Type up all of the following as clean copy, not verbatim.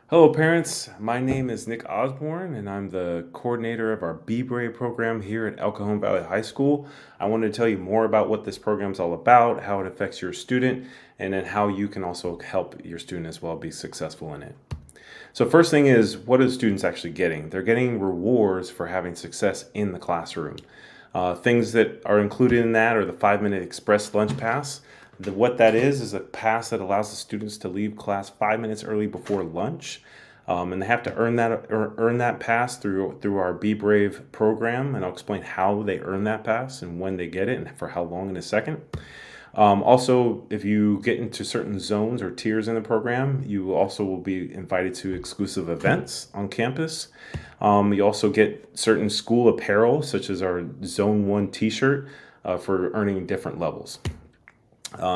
Hello, parents. My name is Nick Osborne, and I'm the coordinator of our Be Brave program here at El Cajon Valley High School. I wanted to tell you more about what this program is all about, how it affects your student, and then how you can also help your student as well be successful in it. So, first thing is, what are the students actually getting? They're getting rewards for having success in the classroom. Things that are included in that are the 5-minute express lunch pass. What that is a pass that allows the students to leave class 5 minutes early before lunch. And they have to earn that pass through our Be Brave program, and I'll explain how they earn that pass and when they get it and for how long in a second. Also, if you get into certain zones or tiers in the program, you also will be invited to exclusive events on campus. You also get certain school apparel, such as our Zone 1 t-shirt, for earning different levels.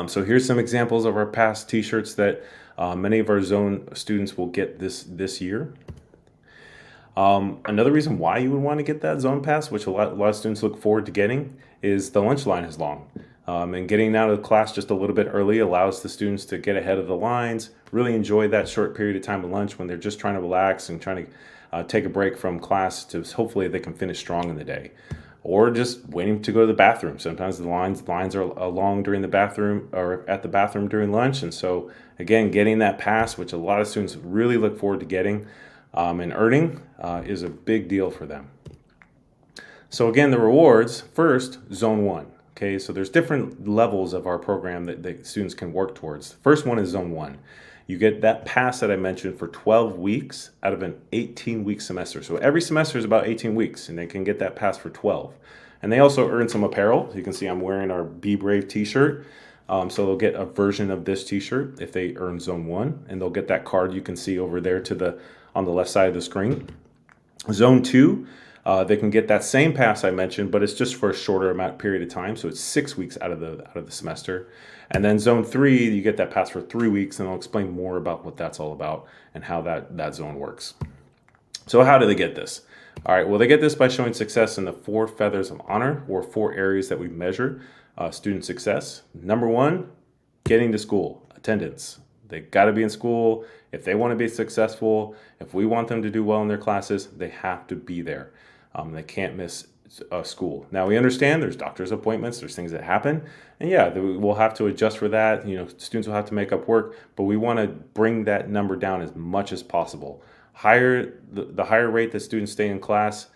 So here's some examples of our past t-shirts that many of our zone students will get this year. Another reason why you would want to get that zone pass, which a lot of students look forward to getting, is the lunch line is long. And getting out of class just a little bit early allows the students to get ahead of the lines, really enjoy that short period of time of lunch when they're just trying to relax and trying to take a break from class to hopefully they can finish strong in the day. Or just waiting to go to the bathroom. Sometimes the lines are long during the bathroom or at the bathroom during lunch. And so again, getting that pass, which a lot of students really look forward to getting and earning, is a big deal for them. So again, the rewards, first, Zone 1. Okay, so there's different levels of our program that students can work towards. The first one is Zone 1. You get that pass that I mentioned for 12 weeks out of an 18-week semester. So every semester is about 18 weeks, and they can get that pass for 12. And they also earn some apparel. You can see I'm wearing our Be Brave t-shirt. So they'll get a version of this t-shirt if they earn Zone 1, and they'll get that card you can see over there on the left side of the screen. Zone 2, they can get that same pass I mentioned, but it's just for a shorter period of time. So it's 6 weeks out of the semester. And then Zone 3, you get that pass for 3 weeks, and I'll explain more about what that's all about and how that zone works. So how do they get this? All right, well, they get this by showing success in the 4 feathers of honor, or 4 areas that we measure student success. Number 1, getting to school, attendance. They got to be in school. If they want to be successful, if we want them to do well in their classes, they have to be there. They can't miss school. Now, we understand there's doctor's appointments, there's things that happen, and yeah, we'll have to adjust for that. Students will have to make up work, but we want to bring that number down as much as possible. The higher rate that students stay in class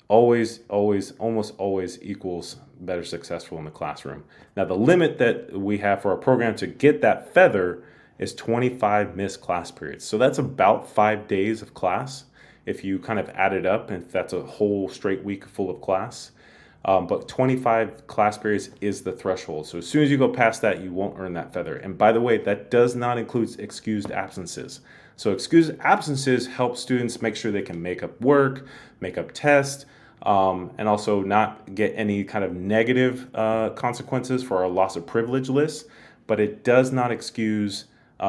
almost always equals better successful in the classroom. Now, the limit that we have for our program to get that feather is 25 missed class periods. So that's about 5 days of class if you kind of add it up, and if that's a whole straight week full of class. But 25 class periods is the threshold. So as soon as you go past that, you won't earn that feather. And by the way, that does not include excused absences. So excused absences help students make sure they can make up work, make up tests, and also not get any kind of negative consequences for our loss of privilege list. But it does not excuse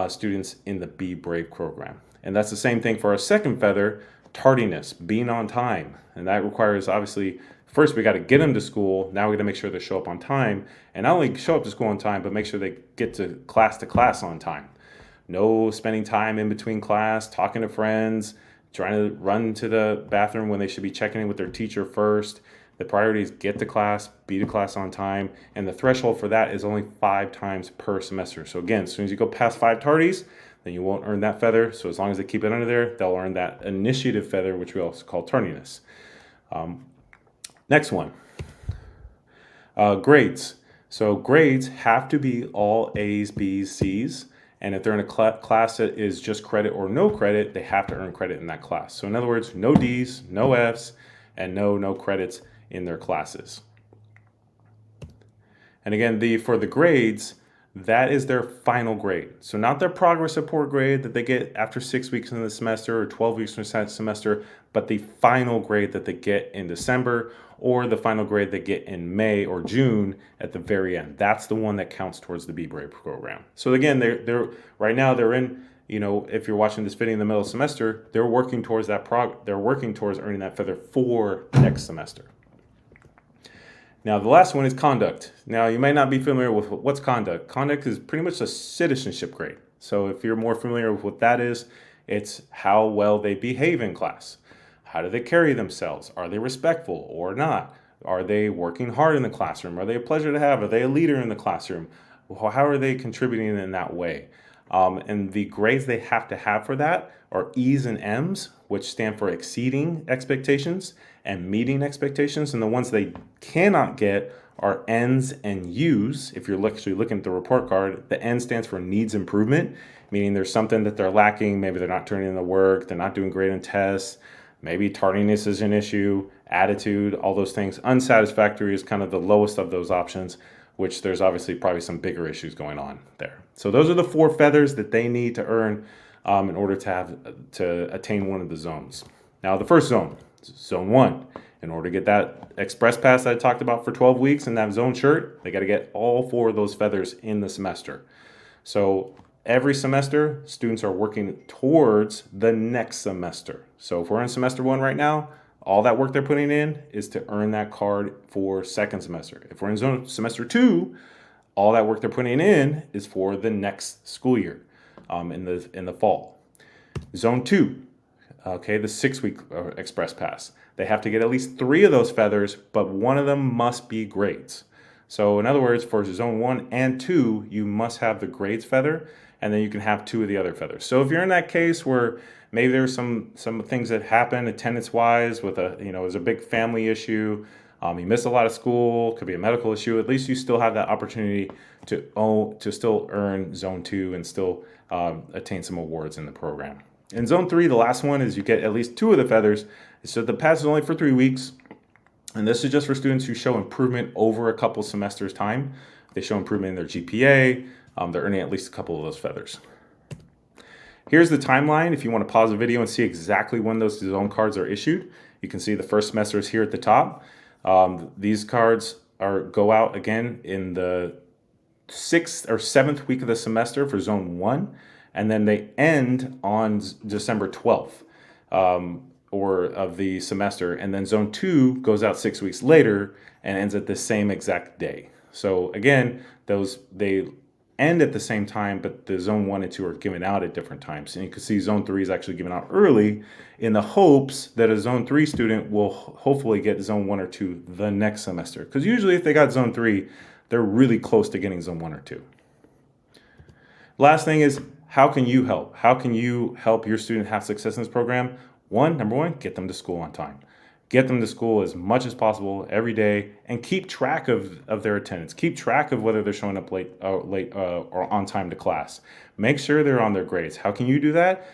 students in the Be Brave program. And that's the same thing for our second feather, tardiness, being on time. And that requires, obviously, first we got to get them to school. Now we got to make sure they show up on time. And not only show up to school on time, but make sure they get to class on time. No spending time in between class, talking to friends, trying to run to the bathroom when they should be checking in with their teacher first. The priority is get to class, be to class on time, and the threshold for that is only 5 times per semester. So again, as soon as you go past 5 tardies, then you won't earn that feather. So as long as they keep it under there, they'll earn that initiative feather, which we also call tardiness. Next one, grades. So grades have to be all A's, B's, C's. And if they're in a class that is just credit or no credit, they have to earn credit in that class. So in other words, no D's, no F's, and no credits in their classes. And again, for the grades, that is their final grade. So not their progress report grade that they get after 6 weeks in the semester or 12 weeks in the semester, but the final grade that they get in December, or the final grade they get in May or June at the very end. That's the one that counts towards the Be Brave program. So again, they're right now they're in, if you're watching this video in the middle of the semester, they're working towards they're working towards earning that feather for next semester. Now, the last one is conduct. Now, you may not be familiar with what's conduct. Conduct is pretty much a citizenship grade. So if you're more familiar with what that is, It's how well they behave in class. How do they carry themselves? Are they respectful or not? Are they working hard in the classroom? Are they a pleasure to have? Are they a leader in the classroom? How are they contributing in that way? And the grades they have to have for that are E's and M's, which stand for exceeding expectations and meeting expectations. And the ones they cannot get are N's and U's. If you're actually looking at the report card, the N stands for needs improvement, meaning there's something that they're lacking. Maybe they're not turning in the work, they're not doing great in tests, maybe tardiness is an issue, attitude, all those things. Unsatisfactory is kind of the lowest of those options, which there's obviously probably some bigger issues going on there. So those are the 4 feathers that they need to earn in order to attain one of the zones. Now the first zone, zone 1. In order to get that express pass that I talked about for 12 weeks and that zone shirt, they got to get all 4 of those feathers in the semester. So every semester, students are working towards the next semester. So if we're in semester 1 right now, all that work they're putting in is to earn that card for second semester. If we're in semester 2, all that work they're putting in is for the next school year in the fall. Zone 2, okay, the 6-week express pass. They have to get at least 3 of those feathers, but one of them must be grades. So in other words, for zone 1 and 2, you must have the grades feather, and then you can have 2 of the other feathers. So if you're in that case where maybe there's some things that happen attendance-wise with there's a big family issue, you missed a lot of school, could be a medical issue, at least you still have that opportunity to still earn zone 2 and still attain some awards in the program. In zone 3, the last one is you get at least 2 of the feathers. So the pass is only for 3 weeks. And this is just for students who show improvement over a couple semesters time. They show improvement in their GPA. They're earning at least a couple of those feathers. Here's the timeline. If you want to pause the video and see exactly when those zone cards are issued, you can see the first semester is here at the top. These cards go out again in the 6th or 7th week of the semester for zone 1. And then they end on December 12th. Or of the semester, and then zone 2 goes out 6 weeks later and ends at the same exact day. So again, they end at the same time, but the zone 1 and 2 are given out at different times. And you can see zone 3 is actually given out early in the hopes that a zone 3 student will hopefully get zone 1 or 2 the next semester. Because usually if they got zone 3, they're really close to getting zone 1 or 2. Last thing is, how can you help? How can you help your student have success in this program? Number one, get them to school on time. Get them to school as much as possible every day and keep track of their attendance. Keep track of whether they're showing up late or on time to class. Make sure they're on their grades. How can you do that?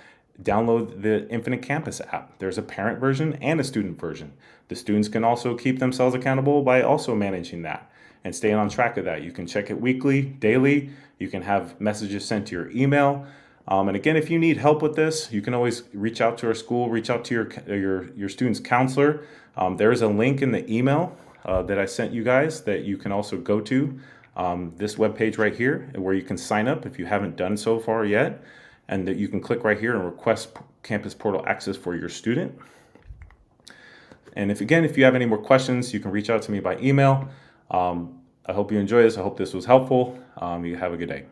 Download the Infinite Campus app. There's a parent version and a student version. The students can also keep themselves accountable by also managing that and staying on track of that. You can check it weekly, daily. You can have messages sent to your email. And again, if you need help with this, you can always reach out to our school, reach out to your student's counselor. There is a link in the email that I sent you guys that you can also go to this webpage right here where you can sign up if you haven't done so far yet. And that you can click right here and request Campus Portal access for your student. And if you have any more questions, you can reach out to me by email. I hope you enjoy this. I hope this was helpful. You have a good day.